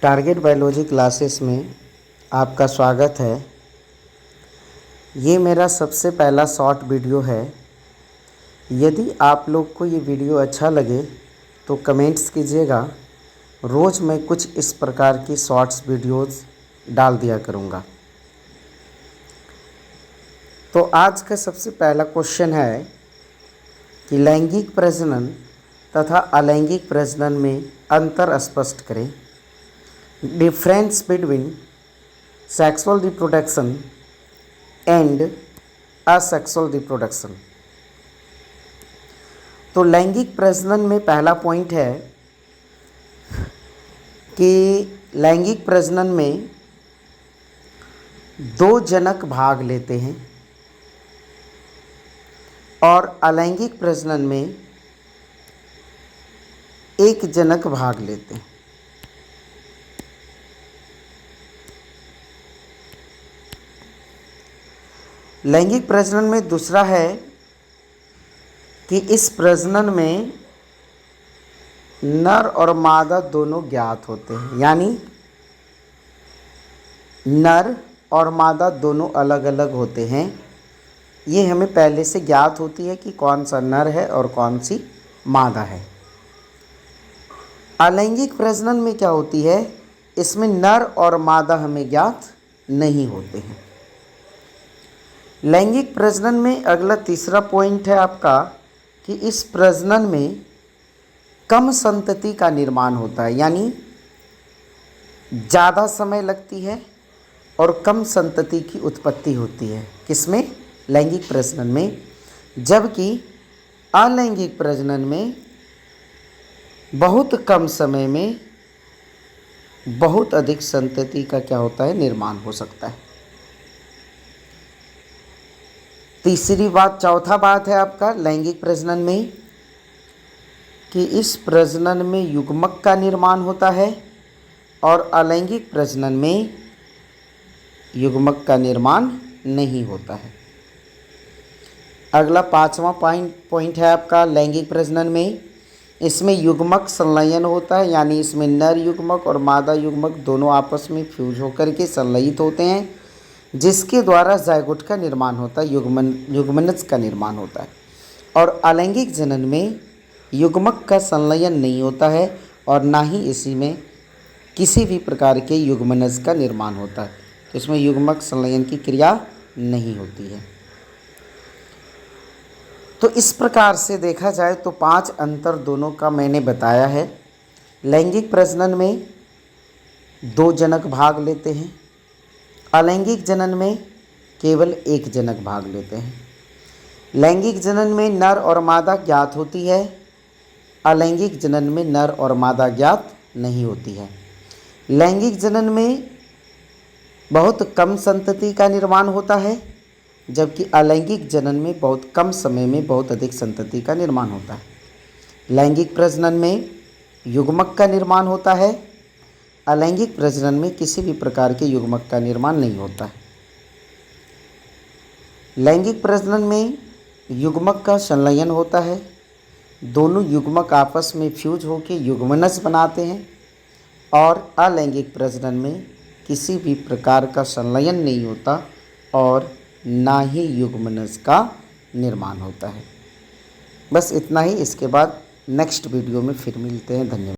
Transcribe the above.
Target biology classes में आपका स्वागत है। ये मेरा सबसे पहला शॉर्ट वीडियो है। यदि आप लोग को ये वीडियो अच्छा लगे तो कमेंट्स कीजिएगा। रोज़ मैं कुछ इस प्रकार की शॉर्ट्स वीडियोस डाल दिया करूँगा। तो आज का सबसे पहला क्वेश्चन है कि लैंगिक प्रजनन तथा अलैंगिक प्रजनन में अंतर स्पष्ट करें। Difference between sexual reproduction and asexual reproduction. तो लैंगिक प्रजनन में पहला पॉइंट है कि लैंगिक प्रजनन में दो जनक भाग लेते हैं और अलैंगिक प्रजनन में एक जनक भाग लेते हैं। लैंगिक प्रजनन में दूसरा है कि इस प्रजनन में नर और मादा दोनों ज्ञात होते हैं, यानी नर और मादा दोनों अलग अलग होते हैं। ये हमें पहले से ज्ञात होती है कि कौन सा नर है और कौन सी मादा है। अलैंगिक प्रजनन में क्या होती है, इसमें नर और मादा हमें ज्ञात नहीं होते हैं। लैंगिक प्रजनन में अगला तीसरा पॉइंट है आपका कि इस प्रजनन में कम संतति का निर्माण होता है, यानी ज़्यादा समय लगती है और कम संतति की उत्पत्ति होती है। किसमें? लैंगिक प्रजनन में। जबकि अलैंगिक प्रजनन में बहुत कम समय में बहुत अधिक संतति का क्या होता है, निर्माण हो सकता है। तीसरी बात, चौथा बात है आपका लैंगिक प्रजनन में कि इस प्रजनन में युग्मक का निर्माण होता है और अलैंगिक प्रजनन में युग्मक का निर्माण नहीं होता है। अगला पांचवा पॉइंट है आपका लैंगिक प्रजनन में, इसमें युग्मक संलयन होता है, यानी इसमें नर युग्मक और मादा युग्मक दोनों आपस में फ्यूज होकर के संलयित होते हैं, जिसके द्वारा जायगोट का निर्माण होता है, युग्मनज का निर्माण होता है। और अलैंगिक जनन में युग्मक का संलयन नहीं होता है और ना ही इसी में किसी भी प्रकार के युग्मनज का निर्माण होता है। तो इसमें युग्मक संलयन की क्रिया नहीं होती है। तो इस प्रकार से देखा जाए तो 5 अंतर दोनों का मैंने बताया है। लैंगिक प्रजनन में 2 जनक भाग लेते हैं, अलैंगिक जनन में केवल 1 जनक भाग लेते हैं। लैंगिक जनन में नर और मादा ज्ञात होती है, अलैंगिक जनन में नर और मादा ज्ञात नहीं होती है। लैंगिक जनन में बहुत कम संतति का निर्माण होता है, जबकि अलैंगिक जनन में बहुत कम समय में बहुत अधिक संतति का निर्माण होता है। लैंगिक प्रजनन में युग्मक का निर्माण होता है, अलैंगिक प्रजनन में किसी भी प्रकार के युग्मक का निर्माण नहीं होता है। लैंगिक प्रजनन में युग्मक का संलयन होता है, दोनों युग्मक आपस में फ्यूज होकर युग्मनज बनाते हैं। और अलैंगिक प्रजनन में किसी भी प्रकार का संलयन नहीं होता और ना ही युग्मनज का निर्माण होता है। बस इतना ही। इसके बाद नेक्स्ट वीडियो में फिर मिलते हैं। धन्यवाद।